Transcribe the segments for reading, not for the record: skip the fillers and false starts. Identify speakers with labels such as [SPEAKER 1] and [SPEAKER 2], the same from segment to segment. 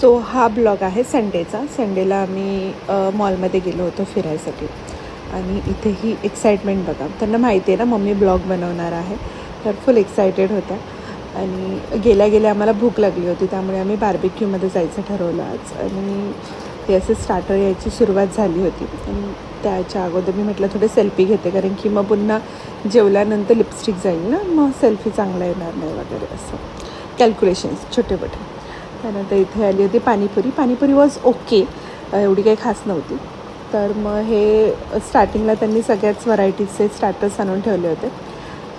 [SPEAKER 1] So हा blog आहे संडेचा. संडेला आम्ही मॉलमध्ये गेलो होतो फिरायसाठी आणि इथे ही एक्साइटमेंट बघा. त्यांना माहिती आहे ना मम्मी ब्लॉग बनवणार आहे, तर फुल एक्सायटेड होत्या. आणि गेल्या गेल्या आम्हाला भूक लागली होती, त्यामुळे आम्ही बार्बिक्यूमध्ये जायचं ठरवलं आज. आणि ते असे स्टार्टर यायची सुरुवात झाली होती आणि त्याच्या अगोदर मी म्हटलं थोडे सेल्फी घेते, कारण की मग पुन्हा जेवल्यानंतर लिपस्टिक जाईल ना, मग सेल्फी चांगला येणार नाही वगैरे असं कॅल्क्युलेशन्स छोटे मोठे. त्यानंतर इथे आली होती पाणीपुरी वॉज ओके, एवढी काही खास नव्हती. तर मग हे स्टार्टिंगला त्यांनी सगळ्याच व्हरायटीजचे स्टार्टर्स आणून ठेवले होते.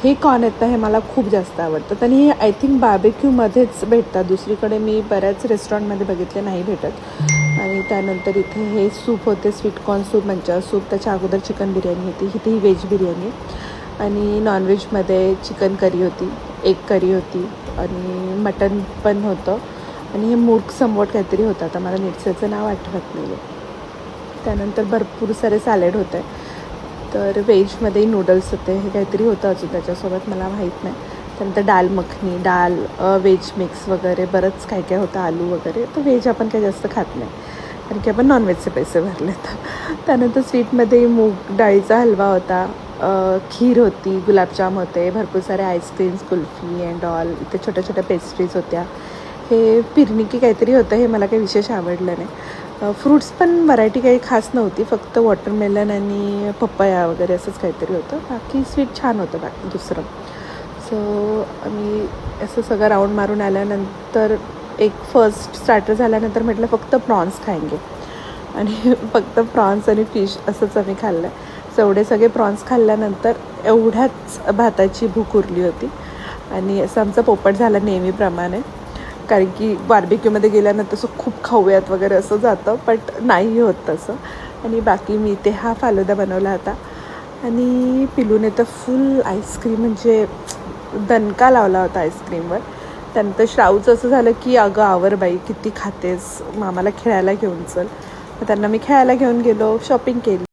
[SPEAKER 1] हे कॉर्न आहेत ना, हे मला खूप जास्त आवडतं आणि हे आय थिंक बार्बिक्यूमध्येच भेटतात, दुसरीकडे मी बऱ्याच रेस्टॉरंटमध्ये बघितले नाही भेटत. आणि त्यानंतर इथे हे सूप होते, स्वीटकॉर्न सूप, मंचा सूप. त्याच्या अगोदर चिकन बिर्याणी होती, इथे ही व्हेज बिर्याणी. आणि नॉनव्हेजमध्ये चिकन करी होती, एग करी होती आणि मटन पण होतं. आणि हे मूर्ख समवट काहीतरी होतं, आता मला नीटचं नाव आठवत नाही आहे. त्यानंतर भरपूर सारे सॅलेड होते. तर व्हेजमध्ये नूडल्स होते, हे काहीतरी होतं अजून त्याच्यासोबत, मला माहीत नाही. त्यानंतर डाल मखनी, डाल व्हेज मिक्स वगैरे बरंच काय काय होतं, आलू वगैरे. तर व्हेज आपण काही जास्त खात नाही, कारण की आपण नॉनव्हेजचे पैसे भरले. तर त्यानंतर स्वीटमध्ये मूग डाळीचा हलवा होता, खीर होती, गुलाबजाम होते, भरपूर सारे आईस्क्रीम्स, कुल्फी अँड ऑल. इथे छोट्या छोट्या पेस्ट्रीज होत्या. हे पिरनिकी काहीतरी होतं, हे मला काही विशेष आवडलं नाही. फ्रूट्स पण व्हरायटी काही खास नव्हती, फक्त वॉटरमेलन आणि पपया वगैरे असंच काहीतरी होतं. बाकी स्वीट छान होतं बाकी दुसरं. सो आम्ही असं सगळं राऊंड मारून आल्यानंतर एक फर्स्ट स्टार्टर झाल्यानंतर म्हटलं फक्त प्रॉन्स खाएंगे, आणि फक्त प्रॉन्स आणि फिश असंच आम्ही खाल्लं. सो एवढे सगळे प्रॉन्स खाल्ल्यानंतर एवढ्याच भाताची भूक उरली होती. आणि असं आमचा पोपट झाला नेहमीप्रमाणे, कारण की बार्बिक्यूमध्ये गेल्यानंतर असं खूप खाऊयात वगैरे असं जातं, बट नाही होत तसं. आणि बाकी मी ते हा फालुदा बनवला होता. आणि पिलूने तर फुल आईस्क्रीम म्हणजे दणका लावला होता आईस्क्रीमवर. त्यानंतर श्राऊचं असं झालं की अगं आवर बाई, किती खातेस, मग आम्हाला खेळायला घेऊन चल. मग त्यांना मी खेळायला घेऊन गेलो, शॉपिंग केली.